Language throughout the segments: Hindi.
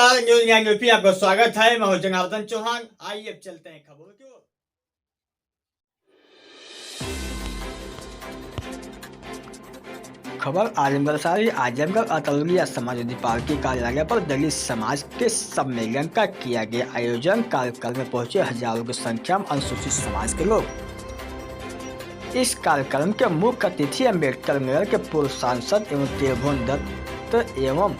नमस्कार, न्यूज 9 यूपी आपका स्वागत है। मैं हूं जनार्दन चौहान। आइए अब चलते हैं खबरों की ओर। खबर आजमगढ़ से आजमगढ़ अतरौलिया समाजवादी पार्टी कार्यालय पर दलित समाज के सम्मेलन का किया गया आयोजन। कार्यक्रम में पहुंचे हजारों की संख्या में अनुसूचित समाज के लोग। इस कार्यक्रम के मुख्य अतिथि अम्बेडकर नगर के पूर्व सांसद एवं त्रिभुवन दत्त एवं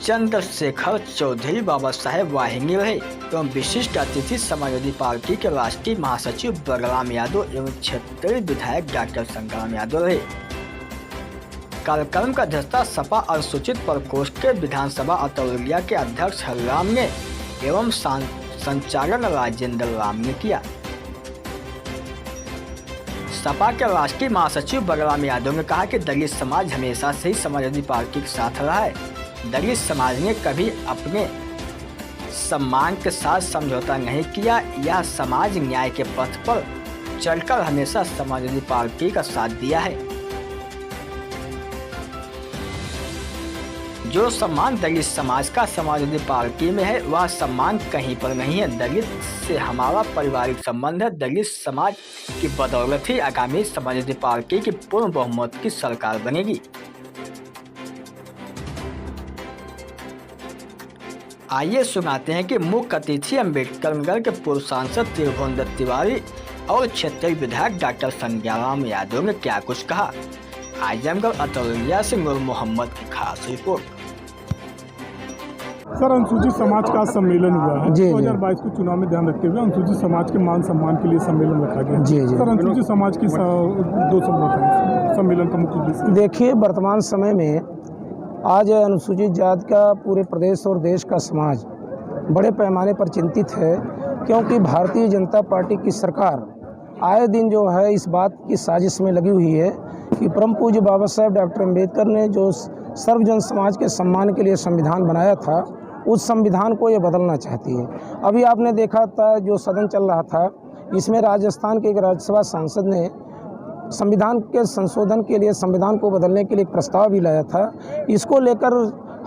चंद्रशेखर चौधरी, बाबा साहेब वाहिनी रहे एवं विशिष्ट अतिथि समाजवादी पार्टी के राष्ट्रीय महासचिव बलराम यादव एवं क्षेत्रीय विधायक डॉक्टर संग्राम यादव रहे। कार्यक्रम का अध्यक्षता सपा अनुसूचित प्रकोष्ठ के विधानसभा अतरौलिया के अध्यक्ष हरिराम ने एवं संचालन राजेंद्र राम ने किया। सपा के राष्ट्रीय महासचिव बलराम यादव ने कहा कि दलित समाज हमेशा से ही समाजवादी पार्टी के साथ रहा है। दलित समाज ने कभी अपने सम्मान के साथ समझौता नहीं किया। यह समाज न्याय के पथ पर चलकर हमेशा समाजवादी पार्टी का साथ दिया है। जो सम्मान दलित समाज का समाजवादी पार्टी में है, वह सम्मान कहीं पर नहीं है। दलित से हमारा पारिवारिक संबंध है। दलित समाज की बदौलत ही आगामी समाजवादी पार्टी की पूर्ण बहुमत की सरकार बनेगी। आइए सुनाते हैं कि मुख्य अतिथि अम्बेडकर नगर के पूर्व सांसद त्रिभुवन दत्त तिवारी और क्षेत्रीय विधायक डॉक्टर संग्राम यादव ने क्या कुछ कहा। आजमगढ़ अतरौलिया से नूर मोहम्मद की खास रिपोर्ट। सर, अनुसूचित समाज का सम्मेलन हुआ है। 2022 को चुनाव में ध्यान रखते हुए अनुसूचित समाज के मान सम्मान के लिए सम्मेलन रखा गया। सर, अनुसूचित समाज की 2 शब्द बताएं सम्मेलन का मुख्य उद्देश्य। देखिए, वर्तमान समय में आज अनुसूचित जाति का पूरे प्रदेश और देश का समाज बड़े पैमाने पर चिंतित है, क्योंकि भारतीय जनता पार्टी की सरकार आए दिन जो है इस बात की साजिश में लगी हुई है कि परम पूज्य बाबा साहेब डॉक्टर अम्बेडकर ने जो सर्वजन समाज के सम्मान के लिए संविधान बनाया था, उस संविधान को ये बदलना चाहती है। अभी आपने देखा था जो सदन चल रहा था, इसमें राजस्थान के एक राज्यसभा सांसद ने संविधान के संशोधन के लिए, संविधान को बदलने के लिए एक प्रस्ताव भी लाया था। इसको लेकर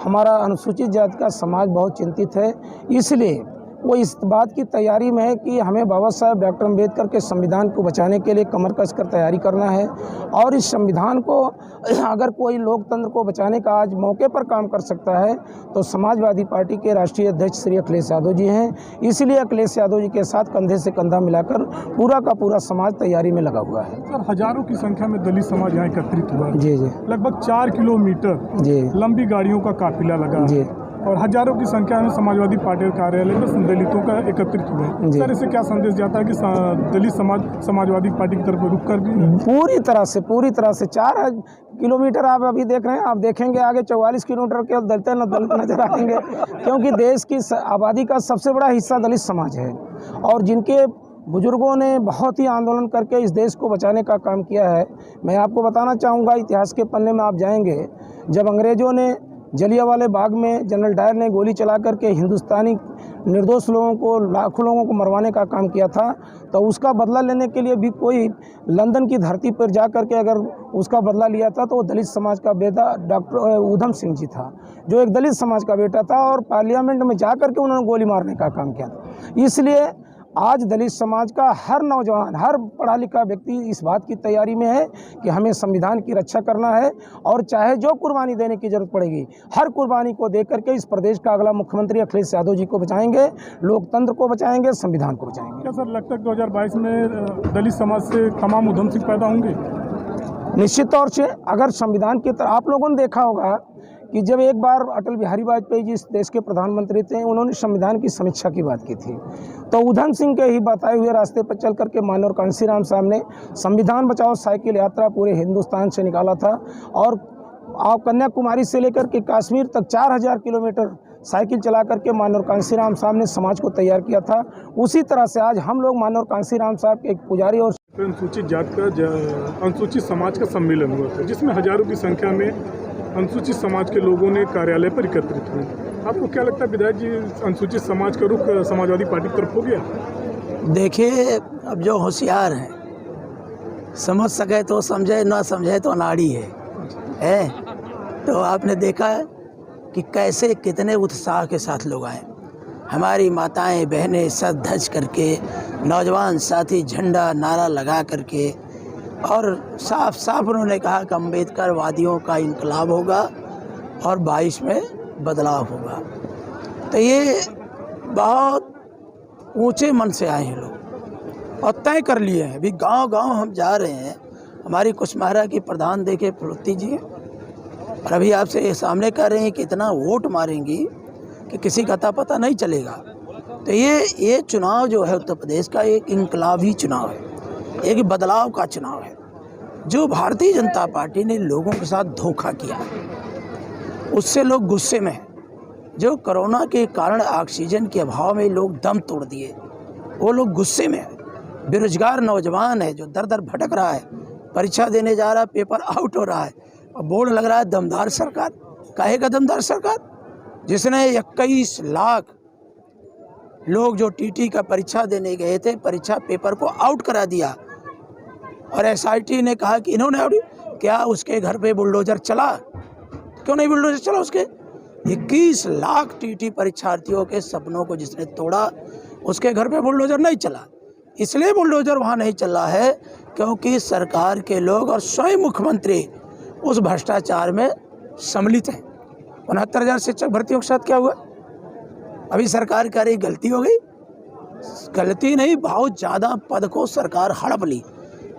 हमारा अनुसूचित जाति का समाज बहुत चिंतित है। इसलिए वो इस बात की तैयारी में है कि हमें बाबा साहेब डॉक्टर अम्बेडकर के संविधान को बचाने के लिए कमर कसकर तैयारी करना है। और इस संविधान को अगर कोई लोकतंत्र को बचाने का आज मौके पर काम कर सकता है तो समाजवादी पार्टी के राष्ट्रीय अध्यक्ष श्री अखिलेश यादव जी हैं। इसलिए अखिलेश यादव जी के साथ कंधे से कंधा मिलाकर पूरा का पूरा समाज तैयारी में लगा हुआ है। सर, हजारों की संख्या में दलित समाज यहाँ एकत्रित हुआ है। जी। लगभग 4 किलोमीटर लंबी गाड़ियों का काफिला लगा है और हजारों की संख्या में समाजवादी पार्टी कार्यालय में दलितों का एकत्रित हुए। सर, इससे क्या संदेश जाता है कि दलित समाज समाजवादी पार्टी की तरफ रुख कर भी पूरी तरह से 4 किलोमीटर आप अभी देख रहे हैं, आप देखेंगे आगे 44 किलोमीटर के दलित नजर आएंगे, क्योंकि देश की आबादी का सबसे बड़ा हिस्सा दलित समाज है और जिनके बुजुर्गों ने बहुत ही आंदोलन करके इस देश को बचाने का काम किया है। मैं आपको बताना चाहूँगा, इतिहास के पन्ने में आप जाएंगे, जब अंग्रेजों ने जलियांवाला बाग में जनरल डायर ने गोली चला करके हिंदुस्तानी निर्दोष लोगों को, लाखों लोगों को मरवाने का काम किया था, तो उसका बदला लेने के लिए भी कोई लंदन की धरती पर जा करके अगर उसका बदला लिया था तो वो दलित समाज का बेटा डॉक्टर ऊधम सिंह जी था, जो एक दलित समाज का बेटा था और पार्लियामेंट में जा करके उन्होंने गोली मारने का काम किया था। इसलिए आज दलित समाज का हर नौजवान, हर पढ़ा लिखा व्यक्ति इस बात की तैयारी में है कि हमें संविधान की रक्षा करना है और चाहे जो कुर्बानी देने की जरूरत पड़ेगी, हर कुर्बानी को दे करके इस प्रदेश का अगला मुख्यमंत्री अखिलेश यादव जी को बचाएंगे, लोकतंत्र को बचाएंगे, संविधान को बचाएंगे। क्या सर लगता है 2022 में दलित समाज से तमाम उधम सिंह पैदा होंगे? निश्चित तौर से। अगर संविधान की तरह आप लोगों ने देखा होगा कि जब एक बार अटल बिहारी वाजपेयी जी इस देश के प्रधानमंत्री थे, उन्होंने संविधान की समीक्षा की बात की थी, तो ऊधम सिंह के ही बताए हुए रास्ते पर चल करके माननीय कांशीराम साहब ने संविधान बचाओ साइकिल यात्रा पूरे हिंदुस्तान से निकाला था और कन्याकुमारी से लेकर के कश्मीर तक 4000 किलोमीटर साइकिल चला करके माननीय कांशीराम साहब ने समाज को तैयार किया था। उसी तरह से आज हम लोग माननीय कांशीराम साहब के एक पुजारी और अनुसूचित जाति का अनुसूचित समाज का सम्मेलन हुआ था, जिसमें हजारों की संख्या में अनुसूचित समाज के लोगों ने कार्यालय पर एकत्रित हुए। आपको क्या लगता है विधायक जी, अनुसूचित समाज का रुख समाजवादी पार्टी की तरफ हो गया? देखिए, अब जो होशियार है समझ सके तो समझे, ना समझे तो अनाड़ी है। तो आपने देखा है कि कैसे कितने उत्साह के साथ लोग आए। हमारी माताएं बहनें सज धज करके, नौजवान साथी झंडा नारा लगा करके, और साफ साफ उन्होंने कहा कि अम्बेडकर वादियों का इनकलाब होगा और 22 में बदलाव होगा। तो ये बहुत ऊंचे मन से आए हैं लोग और तय कर लिए हैं। अभी गांव-गांव हम जा रहे हैं। हमारी कुशमारा की प्रधान देखे फुलती जी हैं, और अभी आपसे ये सामने कह रहे हैं कि इतना वोट मारेंगी कि किसी का अता पता नहीं चलेगा। तो ये चुनाव जो है उत्तर प्रदेश का एक इनकलाबी चुनाव है, एक बदलाव का चुनाव है। जो भारतीय जनता पार्टी ने लोगों के साथ धोखा किया, उससे लोग गुस्से में हैं। जो कोरोना के कारण ऑक्सीजन के अभाव में लोग दम तोड़ दिए, वो लोग गुस्से में हैं। बेरोजगार नौजवान है जो दर दर भटक रहा है, परीक्षा देने जा रहा है, पेपर आउट हो रहा है, और बोर्ड लग रहा है दमदार सरकार। काहे का दमदार सरकार? जिसने 21 लाख लोग जो टीटी का परीक्षा देने गए थे, परीक्षा पेपर को आउट करा दिया, और एसआईटी ने कहा कि इन्होंने आउट। क्या उसके घर पे बुलडोजर चला? क्यों नहीं बुलडोजर चला उसके? 21 लाख टीटी परीक्षार्थियों के सपनों को जिसने तोड़ा, उसके घर पे बुलडोजर नहीं चला। इसलिए बुलडोजर वहाँ नहीं चला है क्योंकि सरकार के लोग और स्वयं मुख्यमंत्री उस भ्रष्टाचार में सम्मिलित हैं। 69,000 शिक्षक भर्तियों के साथ क्या हुआ? अभी सरकार कह रही गलती हो गई। गलती नहीं, बहुत ज़्यादा पद को सरकार हड़प ली।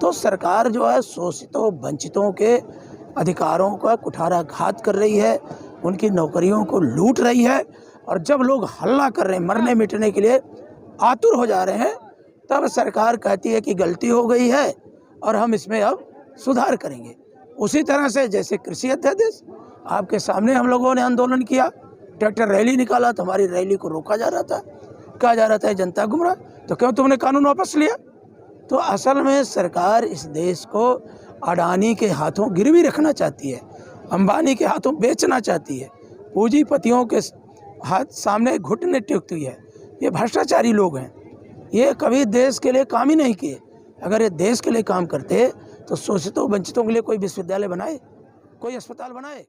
तो सरकार जो है शोषितों वंचितों के अधिकारों का कुठाराघात कर रही है, उनकी नौकरियों को लूट रही है। और जब लोग हल्ला कर रहे हैं, मरने मिटने के लिए आतुर हो जा रहे हैं, तब सरकार कहती है कि गलती हो गई है और हम इसमें अब सुधार करेंगे। उसी तरह से जैसे कृषि अध्यादेश आपके सामने हम लोगों ने आंदोलन किया, ट्रैक्टर रैली निकाला, तो हमारी रैली को रोका जा रहा था, कहा जा रहा था जनता गुमराह। तो क्यों तुमने कानून वापस लिया? तो असल में सरकार इस देश को अडानी के हाथों गिरवी रखना चाहती है, अंबानी के हाथों बेचना चाहती है, पूंजीपतियों के हाथ सामने घुटने टेकती हुई है। ये भ्रष्टाचारी लोग हैं, ये कभी देश के लिए काम ही नहीं किए। अगर ये देश के लिए काम करते तो शोषितों वंचितों के लिए कोई विश्वविद्यालय बनाए, कोई अस्पताल बनाए।